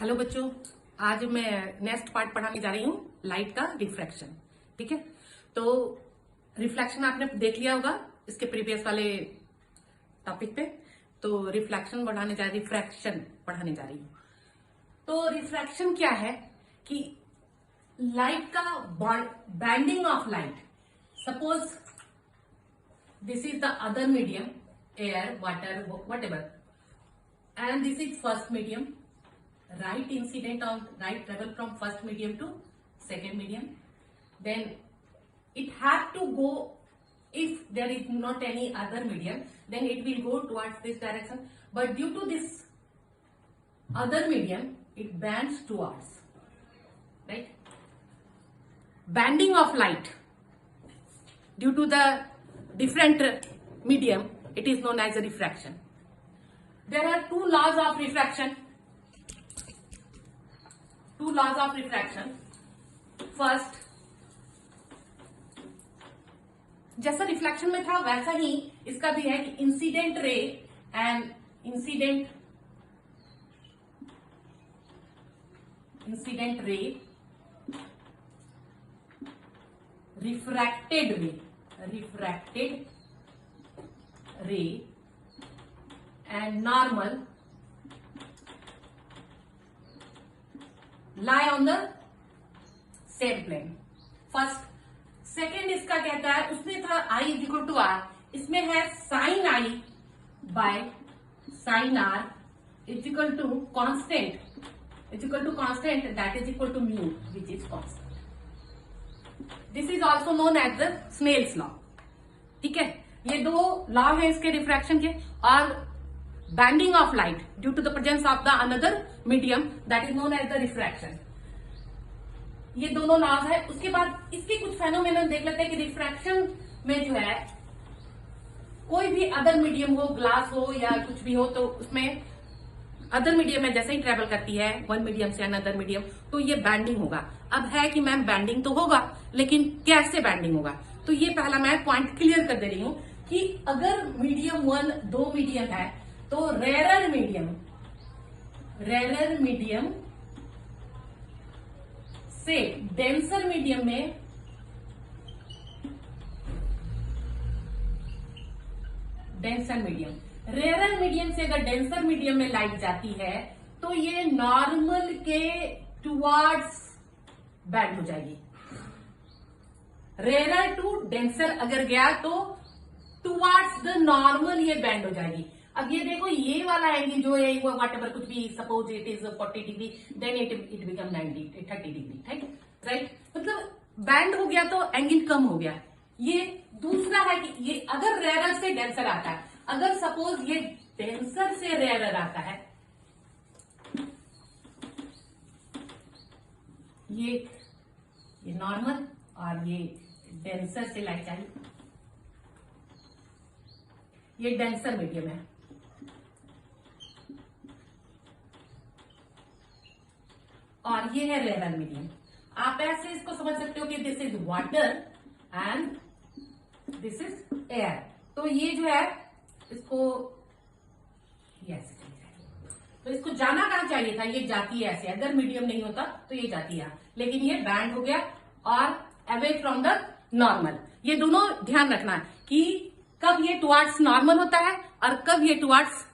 Hello बच्चों, आज मैं नेक्स्ट पार्ट पढ़ाने जा रही हूँ लाइट का रिफ्रैक्शन। ठीक है, तो रिफ्लेक्शन आपने देख लिया होगा इसके प्रीवियस वाले टॉपिक पे। तो रिफ्लेक्शन रिफ्रैक्शन पढ़ाने जा रही हूँ। तो रिफ्रैक्शन क्या है कि लाइट का bending of light. Suppose this is the other medium, air, water, whatever, and this is first medium. Light incident on light travel from first medium to second medium. Then it have to go, if there is not any other medium, then it will go towards this direction. But due to this other medium, it bends towards, right? Bending of light due to the different medium, it is known as a refraction. There are two laws of refraction. First, जैसा reflection में था वैसा ही इसका भी है कि incident ray and incident ray, refracted रे and normal lie on the same plane. First, second इसका कहता है, उसमें था I is equal to R, इसमें है sin I by sin R is equal to constant that is equal to mu, which is constant. This is also known as the Snell's law. ठीक है, ये दो लॉ है इसके refraction के। और bending of light due to the presence of the another medium, that is known as the refraction. ये दोनों लॉज है। उसके बाद इसके कुछ फेनोमेनन देख लेते हैं कि रिफ्रैक्शन में जो है कोई भी अदर मीडियम हो, ग्लास हो या कुछ भी हो, तो उसमें अदर मीडियम में जैसे ही ट्रेवल करती है वन मीडियम से अनदर मीडियम, तो ये बैंडिंग होगा। अब है कि मैम बैंडिंग तो होगा, लेकिन कैसे बैंडिंग होगा? तो ये पहला मैं पॉइंट क्लियर कर दे रही हूं कि अगर मीडियम वन दो मीडियम है तो रेरर मीडियम से डेंसर मीडियम में रेरर मीडियम से अगर डेंसर मीडियम में लाइट जाती है तो ये नॉर्मल के टुवर्ड्स बैंड हो जाएगी। रेरर टू डेंसर अगर गया तो टुवर्ड्स द नॉर्मल ये बैंड हो जाएगी। अब ये देखो, ये वाला एंगल जो है वो व्हाटएवर कुछ भी, suppose it is 40 degree, then it become 30 degree, right? मतलब बैंड हो गया तो एंगल कम हो गया। ये दूसरा है कि ये अगर रेरर से डेंसर आता है, अगर सपोज ये डेंसर से रेरर आता है, ये नॉर्मल और ये डेंसर से लाइट आई, ये डेंसर मीडियम है। और ये है रेरर मीडियम। आप ऐसे इसको समझ सकते हो कि this is water and this is air. तो ये जो है इसको ऐसे चली जाएगी। तो इसको जाना कहां चाहिए था? ये जाती है ऐसे, अगर मीडियम नहीं होता तो ये जाती है, लेकिन ये बैंड हो गया और अवे फ्रॉम द नॉर्मल। ये दोनों ध्यान रखना है कि कब ये टुवर्ड्स नॉर्मल होता है और कब ये towards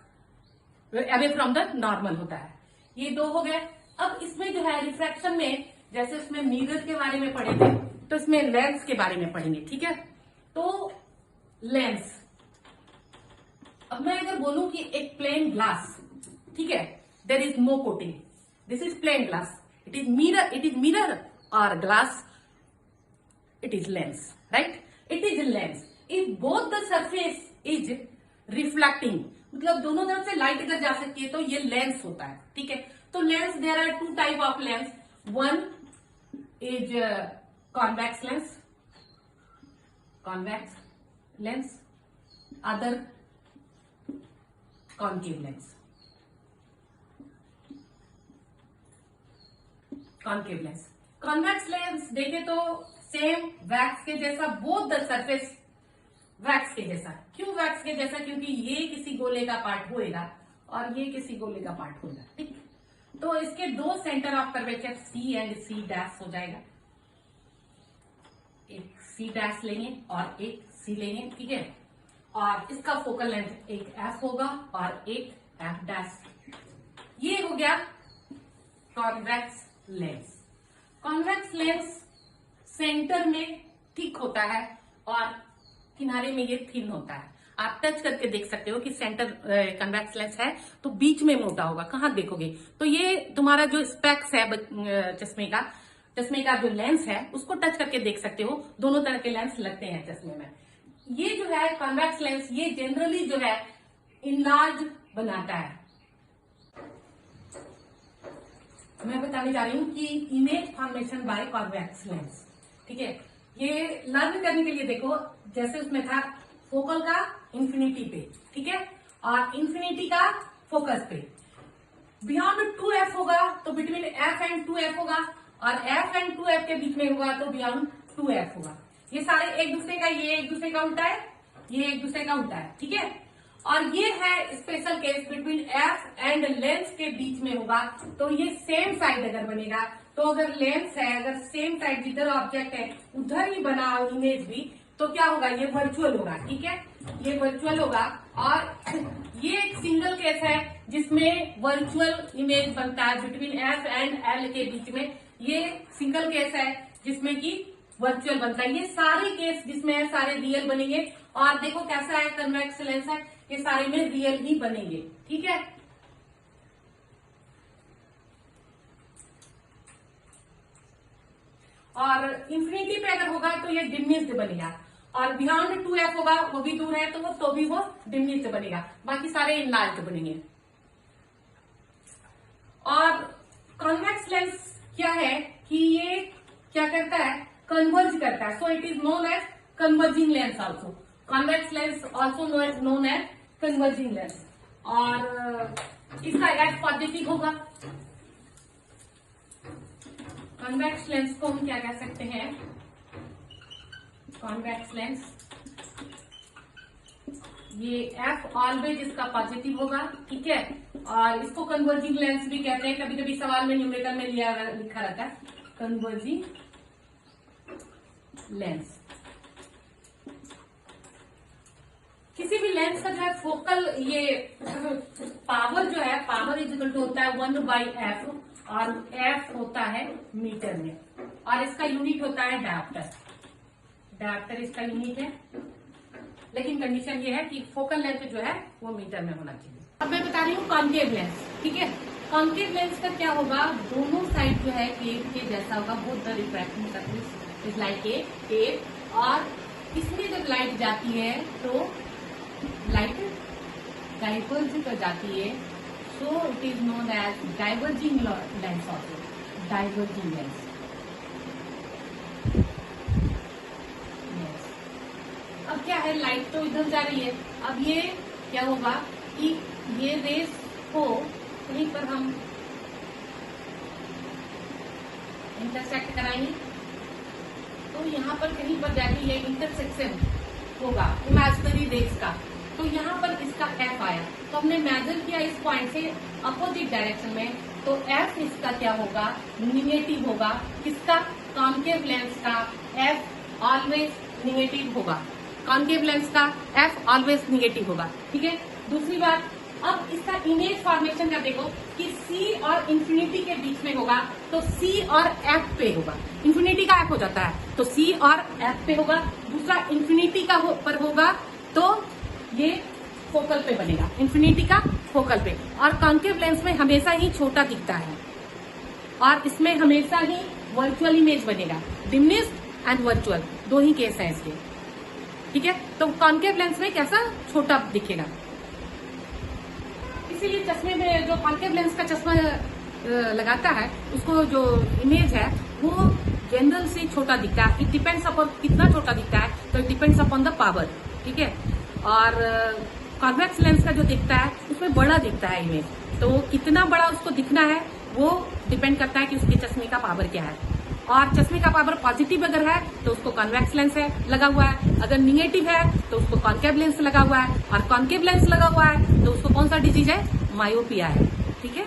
away from the normal होता है। ये दो हो गए। अब इसमें जो है रिफ्रैक्शन में, जैसे उसमें मिरर के बारे में पढ़े थे, तो इसमें लेंस के बारे में पढ़ेंगे। ठीक है, तो लेंस, अब मैं अगर बोलूं कि एक प्लेन ग्लास, ठीक है, there is no coating, this is plain glass, it is mirror और glass, it is lens, right? It is lens if both the surface is reflecting, मतलब दोनों तरफ से लाइट अगर जा सकती है तो ये लेंस होता है। ठीक है, तो lens, there are two type of lens. One is convex lens, other concave lens. Convex lens देखे तो सेम वैक्स के जैसा, बोथ द सरफेस वैक्स के जैसा। क्यों वैक्स के जैसा? क्योंकि ये किसी गोले का पार्ट होएगा और ये किसी गोले का पार्ट होगा। ठीक, तो तो इसके दो centre of curvature C and C dash हो जाएगा। एक सी डैश लेंगे और एक सी लेंगे, ठीक है। और इसका फोकल लेंथ एक एफ होगा और एक एफ डैश। ये हो गया convex lens. Convex lens centre में थिक होता है और किनारे में ये थिन होता है। आप टच करके देख सकते हो कि सेंटर कन्वेक्स लेंस है तो बीच में मोटा होगा। कहाँ देखोगे तो ये तुम्हारा जो स्पेक्स है चश्मे का जो लेंस है उसको टच करके देख सकते हो। दोनों तरह के लेंस लगते हैं चश्मे में। ये जो है कॉन्वेक्स लेंस, ये जनरली जो है इनलार्ज बनाता है। मैं बताने जा रही हूँ कि image formation by convex lens, ठीक है। ये लर्न करने के लिए देखो, जैसे उसमें था फोकल का इंफिनिटी पे, ठीक है, और इंफिनिटी का फोकस पे। बियॉन्ड 2f होगा तो बिटवीन f एंड 2f होगा, और f एंड 2f के बीच में होगा तो बियॉन्ड 2f होगा। ये सारे एक दूसरे का, ये एक दूसरे का उल्टा है, ये एक दूसरे का उल्टा है, ठीक है। और ये है special case between f and lens के बीच में होगा तो ये सेम साइड अगर बनेगा तो अगर लेंस है, अगर सेम साइड जिधर ऑब्जेक्ट है उधर ही बना इमेज भी, तो क्या होगा, ये वर्चुअल होगा, ठीक है, ये वर्चुअल होगा। और ये एक सिंगल केस है जिसमें वर्चुअल इमेज बनता है बिटवीन एफ एंड एल के बीच में। ये सिंगल केस है जिसमें कि वर्चुअल बनता है। ये सारे केस जिसमें है सारे रियल बनेंगे। और देखो कैसा है कन्वेक्स लेंस है, ये सारे में रियल ही बनेंगे, ठीक है। और इंफिनिटी पे अगर होगा तो ये डिमिनिश्ड बनेगा, और बियॉन्ड 2f होगा, वो भी दूर है तो भी वो डिमिनिश्ड बनेगा। बाकी सारे इनलार्ज्ड बनेंगे। और कॉन्वेक्स लेंस क्या है कि ये क्या करता है, कन्वर्ज करता है। So it is known as converging lens also. Convex lens also known as converging lens. और इसका एफ पॉजिटिव होगा। कॉन्वेक्स लेंस को हम क्या कह सकते हैं, कॉन्वेक्स लेंस, ये एफ ऑलवेज इसका पॉजिटिव होगा, ठीक है। और इसको कन्वर्जिंग लेंस भी कहते हैं। कभी कभी सवाल में न्यूमेरिकल में लिखा रहता है कन्वर्जिंग लेंस। किसी भी लेंस का जो है फोकल, ये पावर जो है, पावर इज इक्वल टू होता है 1/f, और f होता है मीटर में, और इसका यूनिट होता है डायोप्टर। डायोप्टर इसका यूनिट है, लेकिन कंडीशन ये है कि फोकल लेंथ जो है वो मीटर में होना चाहिए। अब मैं बता रही हूँ कॉन्केव लेंस, ठीक है। कॉन्केव लेंस का क्या होगा, दोनों साइड जो है केव के जैसा होगा, both the refracting surface is like a cave. और इसमें जब लाइट जाती है तो लाइट डाइवर्ज कर जाती है, so it is known as diverging lens also, diverging lens. अब क्या है, लाइट तो इधर जा रही है, अब ये क्या होगा कि ये रेस को कहीं पर हम इंटरसेक्ट कराएंगे, तो यहाँ पर कहीं पर जाके ये इंटरसेक्शन होगा इमेजिनरी रेस का, तो यहाँ पर इसका एफ आया, तो हमने मेजर किया इस पॉइंट से अपोजिट डायरेक्शन में, तो एफ इसका क्या होगा, निगेटिव होगा। किसका, कॉन्केव लेंस का एफ ऑलवेज निगेटिव होगा। कॉन्केव लेंस का एफ ऑलवेज निगेटिव होगा, ठीक है। दूसरी बात, अब इसका इमेज फॉर्मेशन का देखो कि सी और इंफिनिटी के बीच में होगा तो सी और एफ पे होगा। इंफिनिटी का एफ हो जाता है तो सी और एफ पे होगा। दूसरा इंफिनिटी का पर होगा तो ये फोकल पे बनेगा, इंफिनिटी का फोकल पे। और कॉन्केव लेंस में हमेशा ही छोटा दिखता है, और इसमें हमेशा ही वर्चुअल इमेज बनेगा। डिमिनिश्ड एंड वर्चुअल दो ही केस है इसके, ठीक है। तो कॉन्केव लेंस में कैसा छोटा दिखेगा, इसीलिए चश्मे में जो कॉन्केव लेंस का चश्मा लगाता है उसको जो इमेज है वो जनरल से छोटा दिखता है। इट डिपेंड्स अपॉन कितना छोटा दिखता है, तो it depends upon the power, ठीक है। और कॉन्वेक्स लेंस का जो दिखता है उसमें बड़ा दिखता है इमेज, तो कितना बड़ा उसको दिखना है वो डिपेंड करता है कि उसके चश्मे का पावर क्या है। और चश्मे का पावर पॉजिटिव अगर है तो उसको कॉन्वेक्स लेंस है लगा हुआ है, अगर निगेटिव है तो उसको कॉन्केव लेंस लगा हुआ है, और कॉन्केव लेंस लगा हुआ है तो उसको कौन सा डिजीज है, मायोपिया है, ठीक है।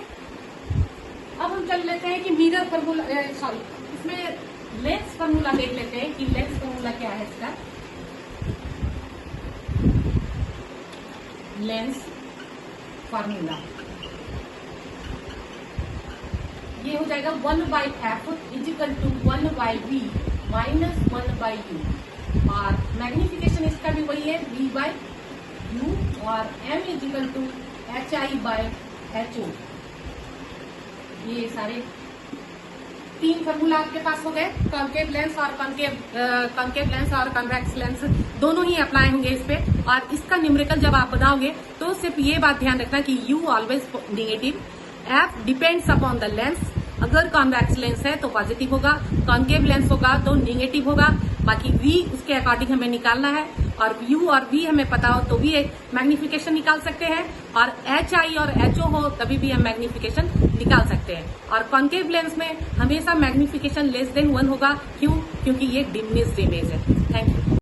मिरर फॉर्मूला, सॉरी, इसमें लेंस फॉर्मूला देख लेते हैं कि लेंस फॉर्मूला क्या है इसका। लेंस फॉर्मूला ये हो जाएगा 1/f is equal to 1/v minus 1/u, और मैग्निफिकेशन इसका भी वही है v/u, और m इजिकल टू hi/ho। ये सारे 3 फॉर्मूला आपके पास हो गए। कॉन्केव लेंस और कॉन्केव लेंस और कॉन्वेक्स लेंस दोनों ही अप्लाई होंगे इस पे। और इसका न्यूमेरिकल जब आप बनाओगे तो सिर्फ ये बात ध्यान रखना कि u always negative, f depends upon the lens. अगर कॉन्वेक्स लेंस है तो पॉजिटिव होगा, कॉन्केव लेंस होगा तो नेगेटिव होगा। बाकी v उसके अकॉर्डिंग हमें निकालना है, और u और v हमें पता हो तो भी एक मैग्निफिकेशन निकाल सकते हैं, और hi और ho हो तभी भी हम मैग्निफिकेशन निकाल सकते हैं। और कॉन्केव लेंस में हमेशा मैग्निफिकेशन लेस देन 1 होगा। क्यों? क्योंकि ये डिमिनिश्ड इमेज है। Thank you.